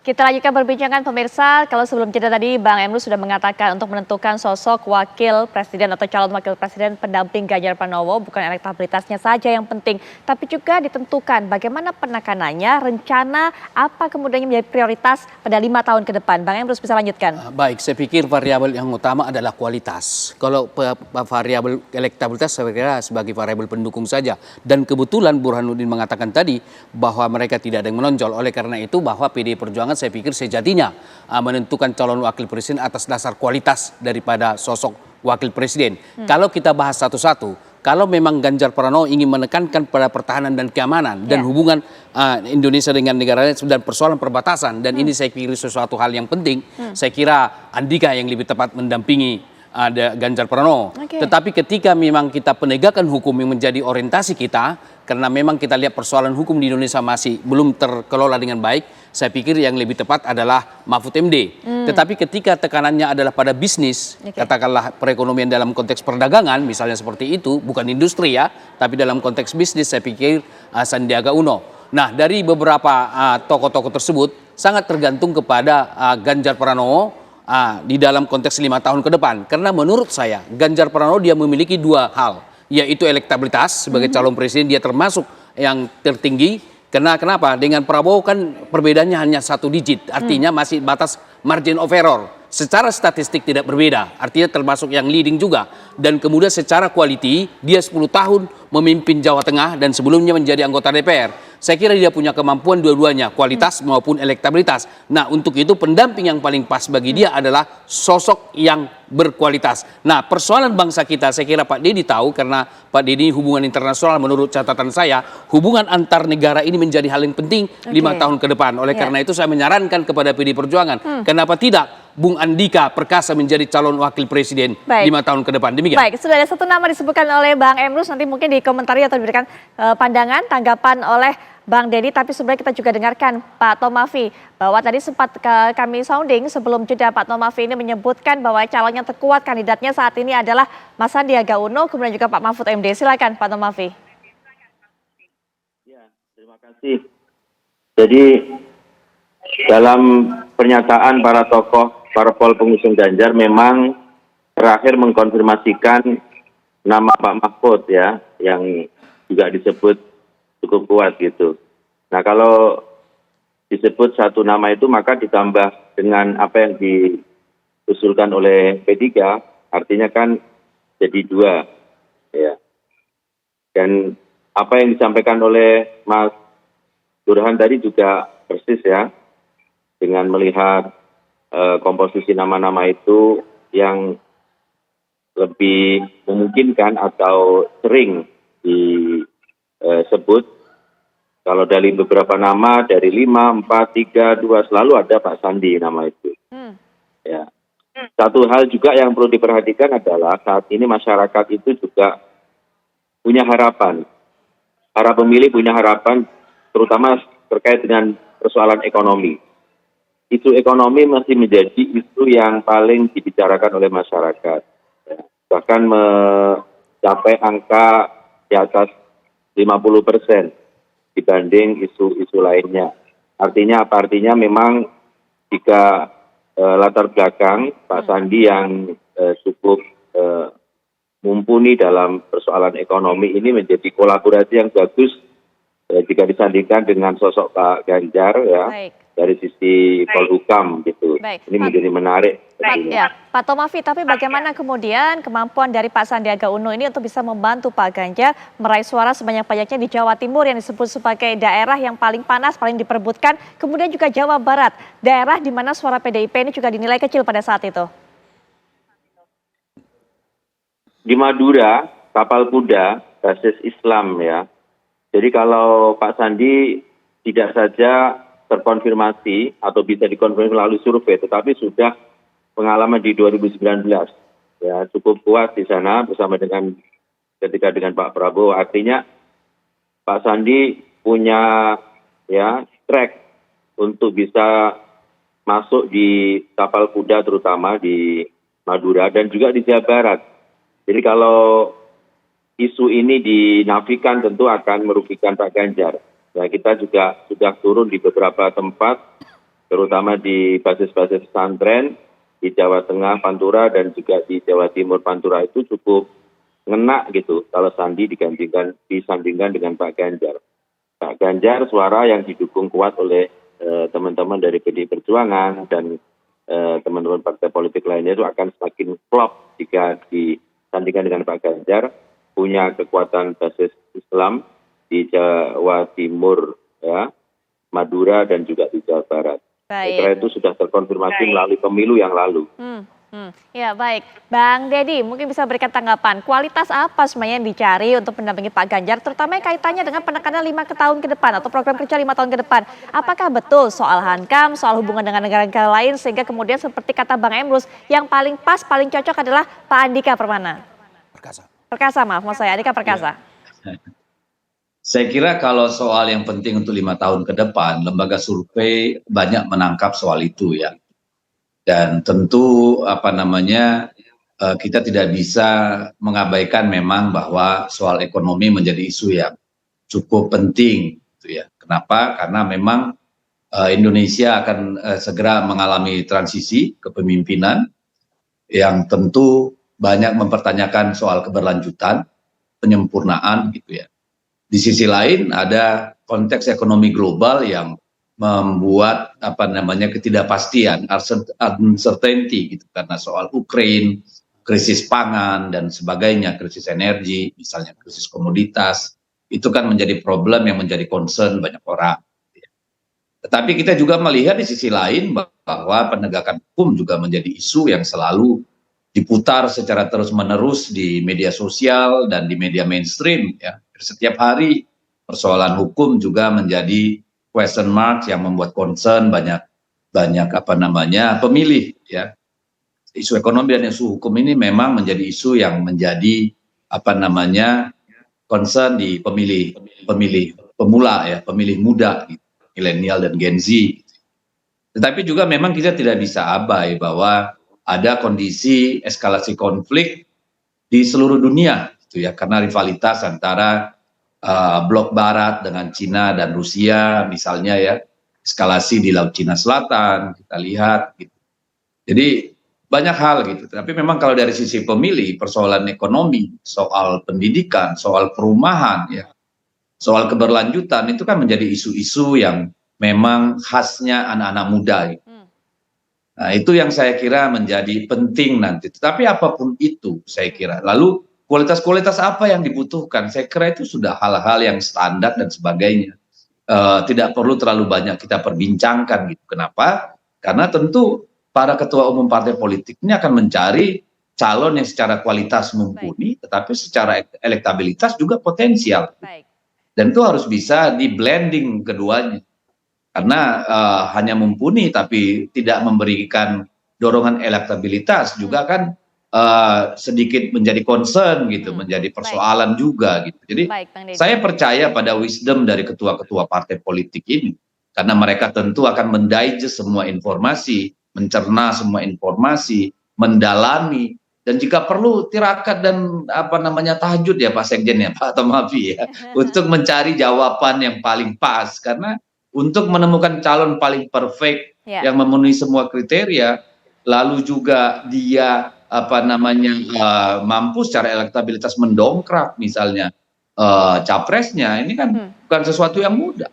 Kita lanjutkan perbincangan pemirsa. Kalau sebelum jeda tadi Bang Emrus sudah mengatakan untuk menentukan sosok wakil presiden atau calon wakil presiden pendamping Ganjar Pranowo bukan elektabilitasnya saja yang penting, tapi juga ditentukan bagaimana penekanannya, rencana apa kemudian menjadi prioritas pada 5 tahun ke depan. Bang Emrus bisa lanjutkan. Baik, saya pikir variabel yang utama adalah kualitas. Kalau variabel elektabilitas saya kira sebagai variabel pendukung saja. Dan kebetulan Burhanuddin mengatakan tadi bahwa mereka tidak ada yang menonjol. Oleh karena itu bahwa PDI Perjuangan saya pikir sejatinya menentukan calon wakil presiden atas dasar kualitas daripada sosok wakil presiden. Kalau kita bahas satu-satu, kalau memang Ganjar Pranowo ingin menekankan pada pertahanan dan keamanan dan hubungan Indonesia dengan negara lain dan persoalan perbatasan, dan ini saya kira sesuatu hal yang penting, saya kira Andika yang lebih tepat mendampingi Ganjar Pranowo. Tetapi ketika memang kita penegakan hukum yang menjadi orientasi kita, karena memang kita lihat persoalan hukum di Indonesia masih belum terkelola dengan baik, saya pikir yang lebih tepat adalah Mahfud MD. Tetapi ketika tekanannya adalah pada bisnis, katakanlah perekonomian dalam konteks perdagangan, misalnya seperti itu, bukan industri ya, tapi dalam konteks bisnis, saya pikir Sandiaga Uno. Nah, dari beberapa tokoh-tokoh tersebut, sangat tergantung kepada Ganjar Pranowo di dalam konteks 5 tahun ke depan. Karena menurut saya, Ganjar Pranowo dia memiliki dua hal, yaitu elektabilitas sebagai calon presiden, dia termasuk yang tertinggi. Kenapa? Dengan Prabowo kan perbedaannya hanya 1 digit, artinya masih batas margin of error. Secara statistik tidak berbeda, artinya termasuk yang leading juga. Dan kemudian secara quality, dia 10 tahun memimpin Jawa Tengah dan sebelumnya menjadi anggota DPR. Saya kira dia punya kemampuan dua-duanya, kualitas maupun elektabilitas. Nah, untuk itu pendamping yang paling pas bagi dia adalah sosok yang berkualitas. Nah, persoalan bangsa kita, saya kira Pak Deddy tahu, karena Pak Deddy hubungan internasional menurut catatan saya, hubungan antar negara ini menjadi hal yang penting 5 tahun ke depan. Oleh karena itu saya menyarankan kepada PDI Perjuangan, kenapa tidak Bung Andika Perkasa menjadi calon wakil presiden 5 tahun ke depan. Demikian. Baik, sudah ada satu nama disebutkan oleh Bang Emrus, nanti mungkin dikomentari atau diberikan pandangan, tanggapan oleh Bang Deddy, tapi sebenarnya kita juga dengarkan Pak Tomafi, bahwa tadi sempat kami sounding sebelum jeda, Pak Tomafi ini menyebutkan bahwa calon yang terkuat kandidatnya saat ini adalah Mas Sandiaga Uno, kemudian juga Pak Mahfud MD. Silakan Pak Tomafi. Ya, terima kasih. Jadi dalam pernyataan para tokoh parpol pengusung Ganjar memang terakhir mengkonfirmasikan nama Pak Mahfud ya, yang juga disebut cukup kuat gitu. Nah, kalau disebut satu nama itu maka ditambah dengan apa yang diusulkan oleh P3, artinya kan jadi 2 ya. Dan apa yang disampaikan oleh Mas Burhan tadi juga persis ya, dengan melihat komposisi nama-nama itu yang lebih memungkinkan atau sering disebut. Kalau dari beberapa nama, dari 5, 4, 3, 2, selalu ada Pak Sandi nama itu. Ya. Satu hal juga yang perlu diperhatikan adalah saat ini masyarakat itu juga punya harapan. Para pemilih punya harapan, terutama terkait dengan persoalan ekonomi. Isu ekonomi masih menjadi isu yang paling dibicarakan oleh masyarakat. Ya. Bahkan mencapai angka di atas 50% dibanding isu-isu lainnya. Artinya apa? Artinya memang jika latar belakang Pak Sandi yang cukup mumpuni dalam persoalan ekonomi ini menjadi kolaborasi yang bagus jika disandingkan dengan sosok Pak Ganjar ya. Dari sisi Polhukam gitu. Ini menjadi menarik. Ya, Pak Tomafi, tapi bagaimana kemudian kemampuan dari Pak Sandiaga Uno ini untuk bisa membantu Pak Ganjar meraih suara sebanyak-banyaknya di Jawa Timur yang disebut sebagai daerah yang paling panas, paling diperebutkan, kemudian juga Jawa Barat, daerah di mana suara PDIP ini juga dinilai kecil pada saat itu. Di Madura, Tapal Kuda, basis Islam ya. Jadi kalau Pak Sandi tidak saja terkonfirmasi atau bisa dikonfirmasi melalui survei, tetapi sudah pengalaman di 2019 ya, cukup kuat di sana bersama dengan ketika dengan Pak Prabowo. Artinya Pak Sandi punya ya track untuk bisa masuk di Tapal Kuda, terutama di Madura dan juga di Jawa Barat. Jadi kalau isu ini dinafikan tentu akan merugikan Pak Ganjar. Ya, kita juga sudah turun di beberapa tempat terutama di basis-basis pesantren di Jawa Tengah Pantura dan juga di Jawa Timur Pantura itu cukup ngena gitu kalau Sandi disandingkan dengan Pak Ganjar. Pak Ganjar suara yang didukung kuat oleh teman-teman dari PDI Perjuangan dan teman-teman partai politik lainnya itu akan semakin flop jika disandingkan dengan Pak Ganjar, punya kekuatan basis Islam di Jawa Timur, ya, Madura dan juga di Jawa Barat. Saya kira itu sudah terkonfirmasi melalui pemilu yang lalu. Ya baik, Bang Deddy mungkin bisa berikan tanggapan. Kualitas apa sebenarnya yang dicari untuk mendampingi Pak Ganjar, terutama yang kaitannya dengan penekanan 5 tahun ke depan atau program kerja 5 tahun ke depan. Apakah betul soal hankam, soal hubungan dengan negara-negara lain, sehingga kemudian seperti kata Bang Emrus, yang paling pas, paling cocok adalah Pak Andika Permana. Perkasa, maaf saya, Andika Perkasa. Saya kira kalau soal yang penting untuk 5 tahun ke depan, lembaga survei banyak menangkap soal itu ya. Dan tentu kita tidak bisa mengabaikan memang bahwa soal ekonomi menjadi isu yang cukup penting gitu ya. Kenapa? Karena memang Indonesia akan segera mengalami transisi kepemimpinan yang tentu banyak mempertanyakan soal keberlanjutan, penyempurnaan gitu ya. Di sisi lain ada konteks ekonomi global yang membuat ketidakpastian, uncertainty gitu, karena soal Ukraine, krisis pangan dan sebagainya, krisis energi, misalnya krisis komoditas, itu kan menjadi problem yang menjadi concern banyak orang. Tetapi kita juga melihat di sisi lain bahwa penegakan hukum juga menjadi isu yang selalu diputar secara terus-menerus di media sosial dan di media mainstream ya. Setiap hari persoalan hukum juga menjadi question mark yang membuat concern banyak pemilih ya. Isu ekonomi dan isu hukum ini memang menjadi isu yang menjadi concern di pemilih pemula ya, pemilih muda gitu, milenial dan Gen Z. Tetapi juga memang kita tidak bisa abai bahwa ada kondisi eskalasi konflik di seluruh dunia gitu ya, karena rivalitas antara blok barat dengan Cina dan Rusia misalnya ya, eskalasi di Laut Cina Selatan kita lihat gitu. Jadi banyak hal gitu. Tapi memang kalau dari sisi pemilih, persoalan ekonomi, soal pendidikan, soal perumahan ya, soal keberlanjutan itu kan menjadi isu-isu yang memang khasnya anak-anak muda gitu. Nah, itu yang saya kira menjadi penting nanti. Tetapi apapun itu saya kira, lalu kualitas-kualitas apa yang dibutuhkan, saya kira itu sudah hal-hal yang standar dan sebagainya. Tidak perlu terlalu banyak kita perbincangkan gitu. Kenapa? Karena tentu para ketua umum partai politik ini akan mencari calon yang secara kualitas mumpuni, tetapi secara elektabilitas juga potensial. Dan itu harus bisa di blending keduanya. Karena hanya mumpuni tapi tidak memberikan dorongan elektabilitas juga kan sedikit menjadi concern gitu, menjadi persoalan juga gitu. Jadi saya percaya pada wisdom dari ketua-ketua partai politik ini, karena mereka tentu akan mendigest semua informasi, mencerna semua informasi, mendalami, dan jika perlu tirakat dan tahajud ya Pak Sekjen ya Pak Tomafi ya, untuk mencari jawaban yang paling pas, karena untuk menemukan calon paling perfect yang memenuhi semua kriteria, lalu juga dia mampu secara elektabilitas mendongkrak misalnya capresnya, ini kan bukan sesuatu yang mudah.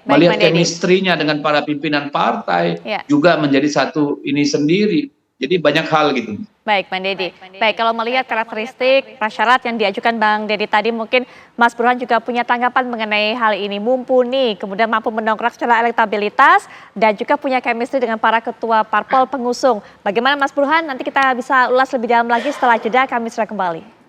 Melihat chemistry-nya dengan para pimpinan partai juga menjadi satu ini sendiri. Jadi banyak hal gitu. Baik, Bang Deddy. Baik, kalau melihat karakteristik prasyarat yang diajukan Bang Deddy tadi, mungkin Mas Burhan juga punya tanggapan mengenai hal ini. Mumpuni, kemudian mampu mendongkrak secara elektabilitas, dan juga punya chemistry dengan para ketua parpol pengusung. Bagaimana Mas Burhan? Nanti kita bisa ulas lebih dalam lagi setelah jeda, kami segera kembali.